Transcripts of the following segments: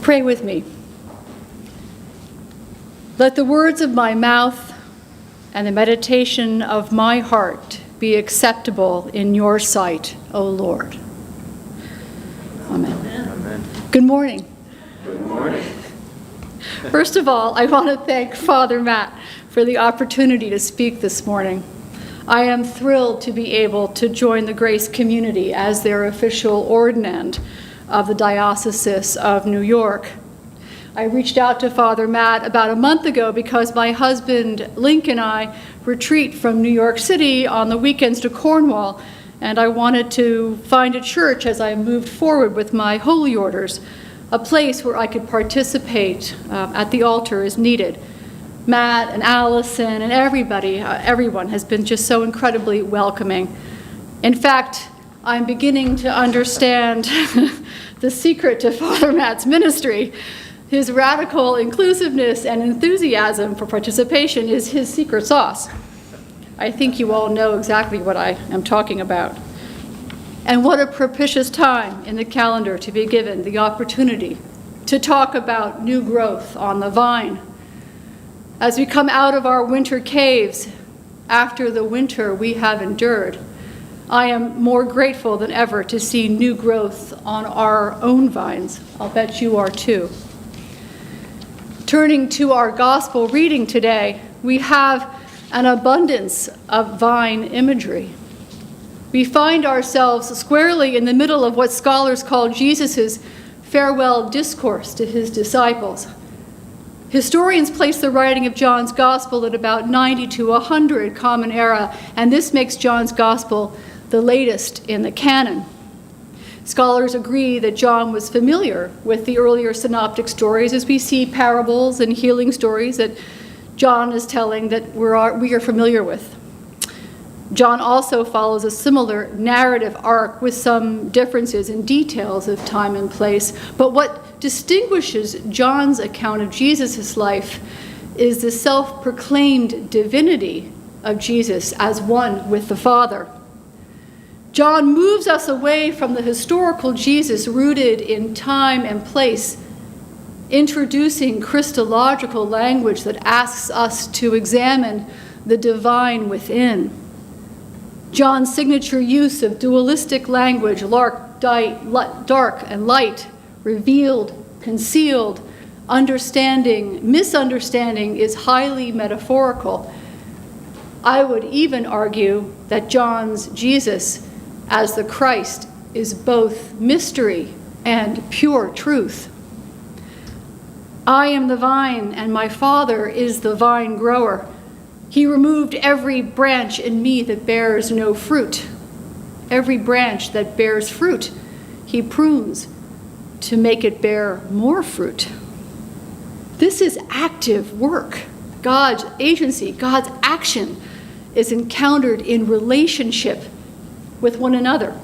Pray with me. Let the words of my mouth and the meditation of my heart be acceptable in your sight, O Lord. Amen. Amen. Good morning. Good morning. First of all, I want to thank Father Matt for the opportunity to speak this morning. I am thrilled to be able to join the Grace community as their official ordinand of the Diocese of New York. I reached out to Father Matt about a month ago because my husband, Link, and I retreat from New York City on the weekends to Cornwall, and I wanted to find a church as I moved forward with my holy orders, a place where I could participate at the altar as needed. Matt and Allison and everyone has been just so incredibly welcoming. In fact, I'm beginning to understand the secret to Father Matt's ministry. His radical inclusiveness and enthusiasm for participation is his secret sauce. I think you all know exactly what I am talking about. And what a propitious time in the calendar to be given the opportunity to talk about new growth on the vine. As we come out of our winter caves after the winter we have endured, I am more grateful than ever to see new growth on our own vines. I'll bet you are too. Turning to our gospel reading today, we have an abundance of vine imagery. We find ourselves squarely in the middle of what scholars call Jesus' farewell discourse to his disciples. Historians place the writing of John's Gospel at about 90 to 100 Common Era, and this makes John's Gospel the latest in the canon. Scholars agree that John was familiar with the earlier synoptic stories, as we see parables and healing stories that John is telling that we are familiar with. John also follows a similar narrative arc with some differences in details of time and place, but what distinguishes John's account of Jesus' life is the self-proclaimed divinity of Jesus as one with the Father. John moves us away from the historical Jesus rooted in time and place, introducing Christological language that asks us to examine the divine within. John's signature use of dualistic language, dark and light, revealed, concealed, understanding, misunderstanding, is highly metaphorical. I would even argue that John's Jesus as the Christ is both mystery and pure truth. I am the vine, and my Father is the vine grower. He removed every branch in me that bears no fruit. Every branch that bears fruit, he prunes to make it bear more fruit. This is active work. God's agency, God's action is encountered in relationship with one another.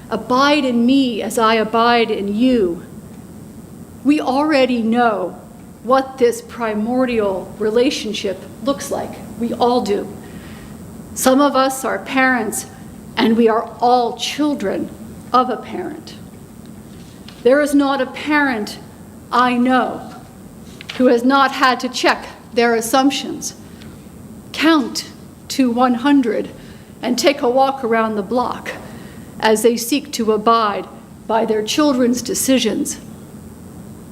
Abide in me as I abide in you. We already know what this primordial relationship looks like. We all do. Some of us are parents, and we are all children of a parent. There is not a parent I know who has not had to check their assumptions, count to 100, and take a walk around the block as they seek to abide by their children's decisions,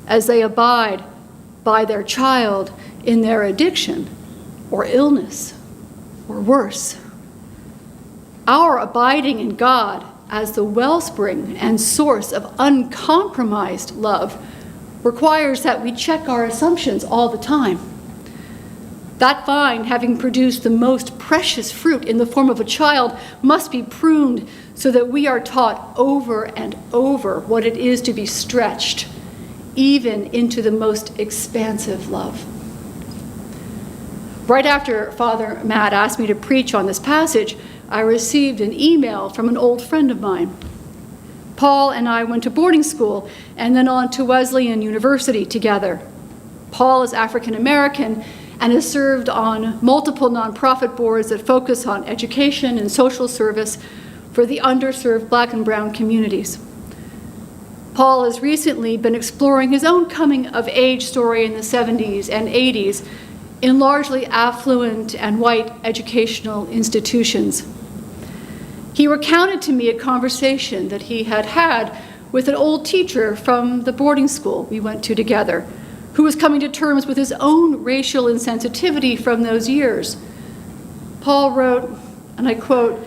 as they abide by their child in their addiction or illness or worse. Our abiding in God as the wellspring and source of uncompromised love requires that we check our assumptions all the time. That vine, having produced the most precious fruit in the form of a child, must be pruned so that we are taught over and over what it is to be stretched, even into the most expansive love. Right after Father Matt asked me to preach on this passage, I received an email from an old friend of mine. Paul and I went to boarding school and then on to Wesleyan University together. Paul is African American and has served on multiple nonprofit boards that focus on education and social service for the underserved Black and brown communities. Paul has recently been exploring his own coming-of-age story in the 70s and 80s in largely affluent and white educational institutions. He recounted to me a conversation that he had had with an old teacher from the boarding school we went to together, who was coming to terms with his own racial insensitivity from those years. Paul wrote, and I quote,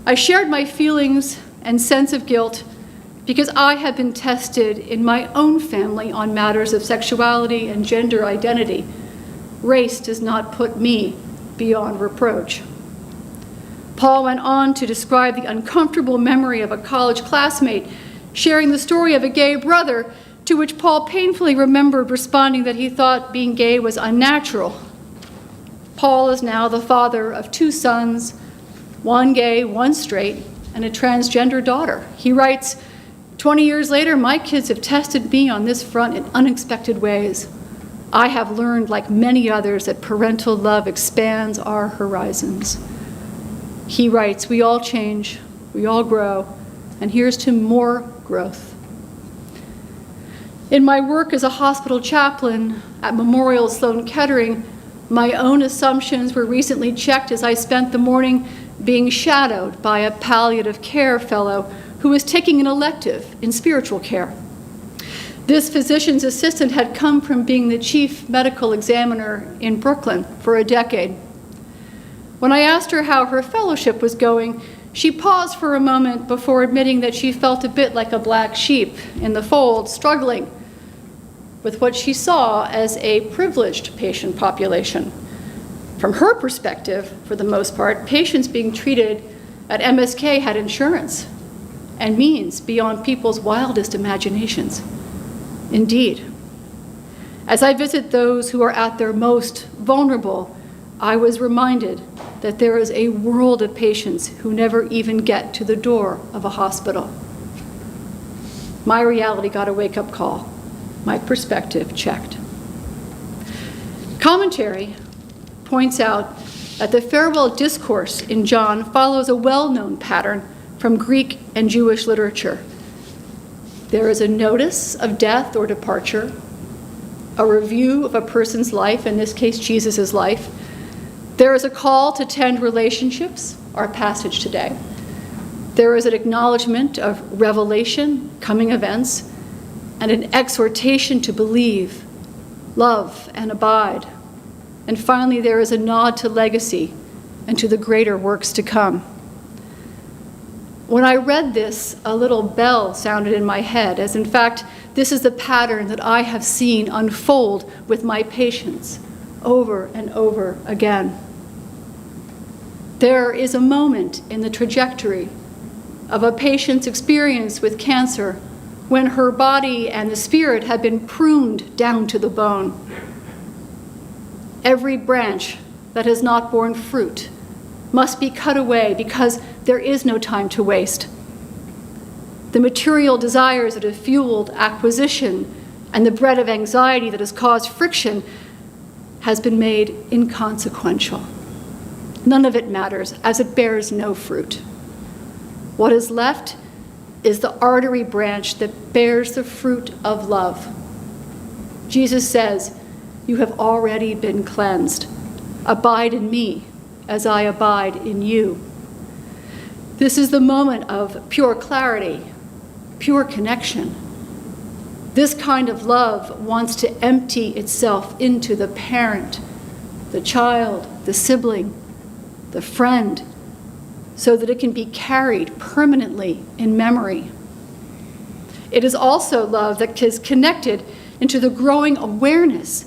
"I shared my feelings and sense of guilt because I had been tested in my own family on matters of sexuality and gender identity. Race does not put me beyond reproach." Paul went on to describe the uncomfortable memory of a college classmate sharing the story of a gay brother, to which Paul painfully remembered responding that he thought being gay was unnatural. Paul is now the father of 2 sons, 1 gay, 1 straight, and a transgender daughter. He writes, "20 years later, my kids have tested me on this front in unexpected ways. I have learned, like many others, that parental love expands our horizons." He writes, "We all change, we all grow, and here's to more growth." In my work as a hospital chaplain at Memorial Sloan Kettering, my own assumptions were recently checked as I spent the morning being shadowed by a palliative care fellow who was taking an elective in spiritual care. This physician's assistant had come from being the chief medical examiner in Brooklyn for a decade. When I asked her how her fellowship was going, she paused for a moment before admitting that she felt a bit like a black sheep in the fold, struggling with what she saw as a privileged patient population. From her perspective, for the most part, patients being treated at MSK had insurance and means beyond people's wildest imaginations. Indeed, as I visit those who are at their most vulnerable, I was reminded that there is a world of patients who never even get to the door of a hospital. My reality got a wake-up call. My perspective checked. Commentary points out that the farewell discourse in John follows a well-known pattern from Greek and Jewish literature. There is a notice of death or departure, a review of a person's life, in this case Jesus' life. There is a call to tend relationships, our passage today. There is an acknowledgement of revelation, coming events, and an exhortation to believe, love, and abide. And finally, there is a nod to legacy and to the greater works to come. When I read this, a little bell sounded in my head, as in fact, this is the pattern that I have seen unfold with my patients over and over again. There is a moment in the trajectory of a patient's experience with cancer when her body and the spirit have been pruned down to the bone. Every branch that has not borne fruit must be cut away because there is no time to waste. The material desires that have fueled acquisition and the bread of anxiety that has caused friction has been made inconsequential. None of it matters, as it bears no fruit. What is left is the artery branch that bears the fruit of love. Jesus says, "You have already been cleansed. Abide in me as I abide in you." This is the moment of pure clarity, pure connection. This kind of love wants to empty itself into the parent, the child, the sibling, the friend, so that it can be carried permanently in memory. It is also love that is connected into the growing awareness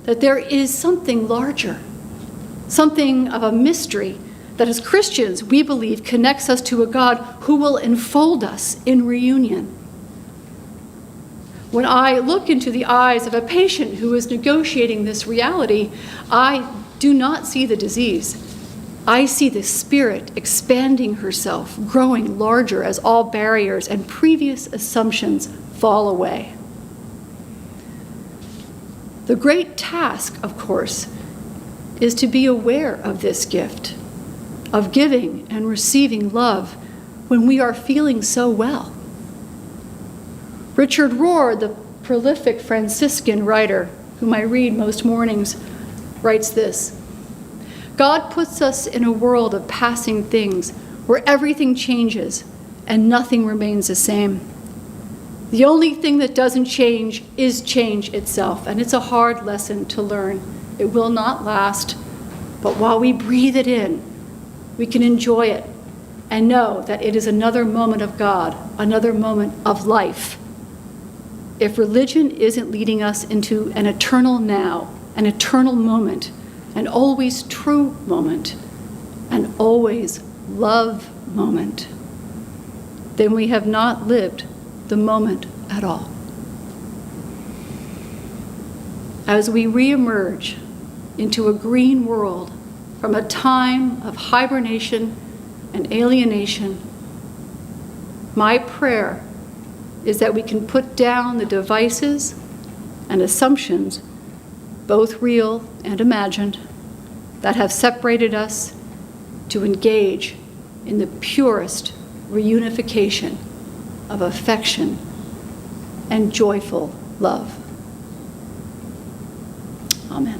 that there is something larger, something of a mystery that as Christians we believe connects us to a God who will enfold us in reunion. When I look into the eyes of a patient who is negotiating this reality, I do not see the disease. I see the spirit expanding herself, growing larger as all barriers and previous assumptions fall away. The great task, of course, is to be aware of this gift, of giving and receiving love when we are feeling so well. Richard Rohr, the prolific Franciscan writer, whom I read most mornings, writes this: God puts us in a world of passing things where everything changes and nothing remains the same. The only thing that doesn't change is change itself, and it's a hard lesson to learn. It will not last, but while we breathe it in, we can enjoy it and know that it is another moment of God, another moment of life. If religion isn't leading us into an eternal now, an eternal moment, an always true moment, an always love moment, then we have not lived the moment at all. As we reemerge into a green world from a time of hibernation and alienation, my prayer is that we can put down the devices and assumptions, both real and imagined, that have separated us, to engage in the purest reunification of affection and joyful love. Amen.